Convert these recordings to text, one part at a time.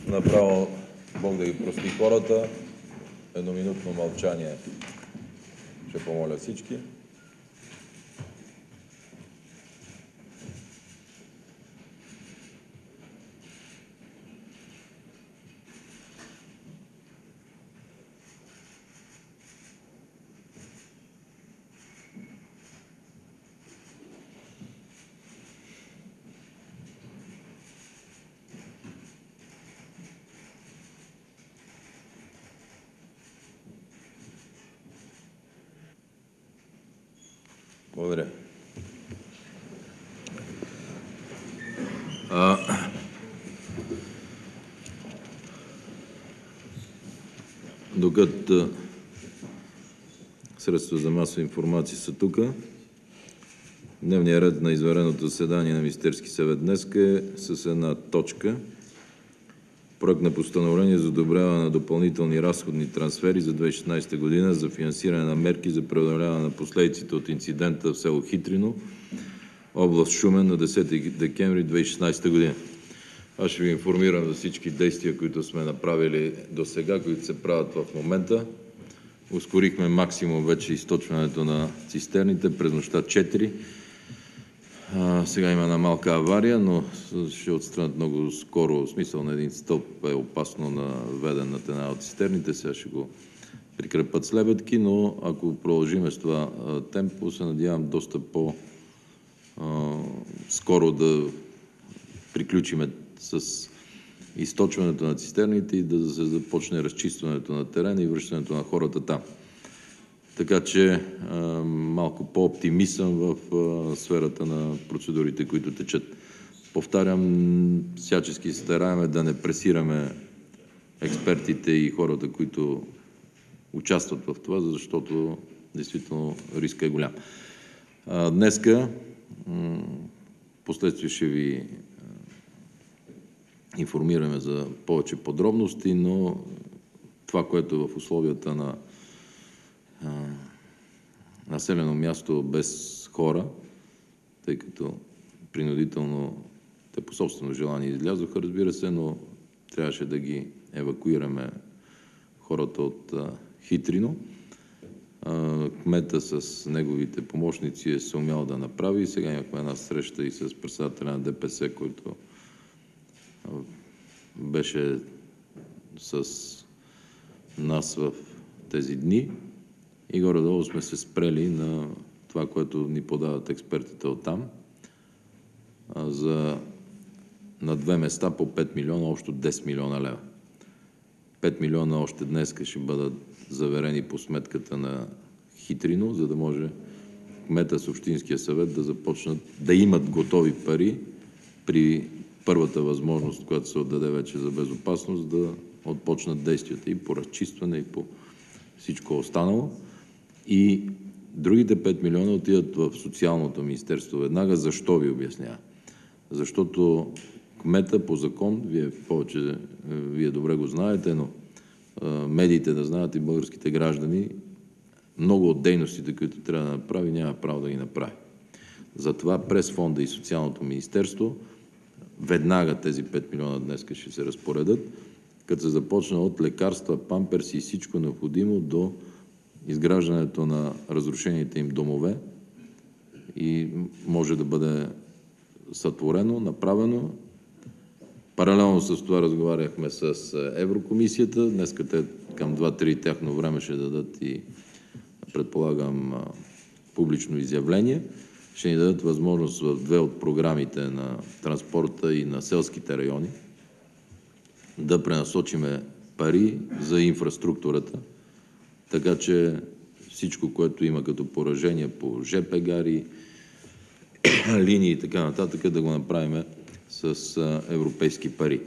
Направо Бог да ги прости хората. Едноминутно мълчание ще помоля всички. Благодаря. Докато средства за масова информация са тук, дневният ред на извънредното заседание на Министерския съвет днес е с една точка. Проект на постановление за одобряване на допълнителни разходни трансфери за 2016 година за финансиране на мерки за преодоляване на последиците от инцидента в село Хитрино, област Шумен на 10 декември 2016 година. Аз ще ви информирам за всички действия, които сме направили до сега, които се правят в момента. Ускорихме максимум вече източването на цистерните през нощта 4. Сега има една малка авария, но ще отстранят много скоро. В смисъл на един стълб е опасно наведен над една от цистерните. Сега ще го прикрепят с лебедки, но ако продължим с това темпо, се надявам доста по-скоро да приключиме с източването на цистерните и да се започне разчистването на терена и връщането на хората там. Така че малко по-оптимист съм в сферата на процедурите, които течат. Повтарям, всячески се стараем да не пресираме експертите и хората, които участват в това, защото действително риска е голям. Днеска, последствие ще ви информираме за повече подробности, но това, което е в условията на населено място без хора, тъй като принудително те по собствено желание излязоха, разбира се, но трябваше да ги евакуираме хората от Хитрино. Кмета с неговите помощници е съумял да направи. Сега имахме една среща и с председателя на ДПС, който беше с нас в тези дни. И горе-долу сме се спрели на това, което ни подават експертите оттам. На 2 места по 5 милиона, общо 10 милиона лева. 5 милиона още днес ще бъдат заверени по сметката на Хитрино, за да може кмета с Общинския съвет да започнат да имат готови пари при първата възможност, която се отдаде вече за безопасност, да отпочнат действията и по разчистване, и по всичко останало. И другите 5 милиона отиват в Социалното министерство. Веднага защо ви обясня? Защото кмета по закон, вие добре го знаете, но медиите да знаят и българските граждани, много от дейностите, които трябва да направи, няма право да ги направи. Затова през фонда и Социалното министерство веднага тези 5 милиона днес ще се разпоредят, като се започна от лекарства, памперси и всичко необходимо до изграждането на разрушените им домове и може да бъде сътворено, направено. Паралелно с това разговаряхме с Еврокомисията. Днес те към 2-3 тяхно време ще дадат и, предполагам, публично изявление. Ще ни дадат възможност в 2 от програмите на транспорта и на селските райони да пренасочиме пари за инфраструктурата, така че всичко, което има като поражение по ЖП гари, линии и така нататък, да го направим с европейски пари.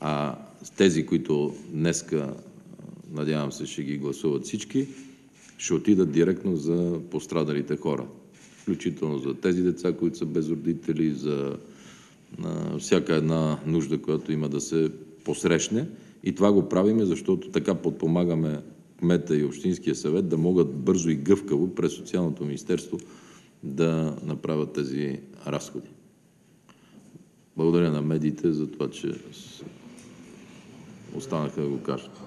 А тези, които днеска, надявам се, ще ги гласуват всички, ще отидат директно за пострадалите хора. Включително за тези деца, които са без родители, за всяка една нужда, която има да се посрещне. И това го правиме, защото така подпомагаме кмета и Общинския съвет да могат бързо и гъвкаво през Социалното министерство да направят тези разходи. Благодаря на медиите за това, че останаха да го кажат.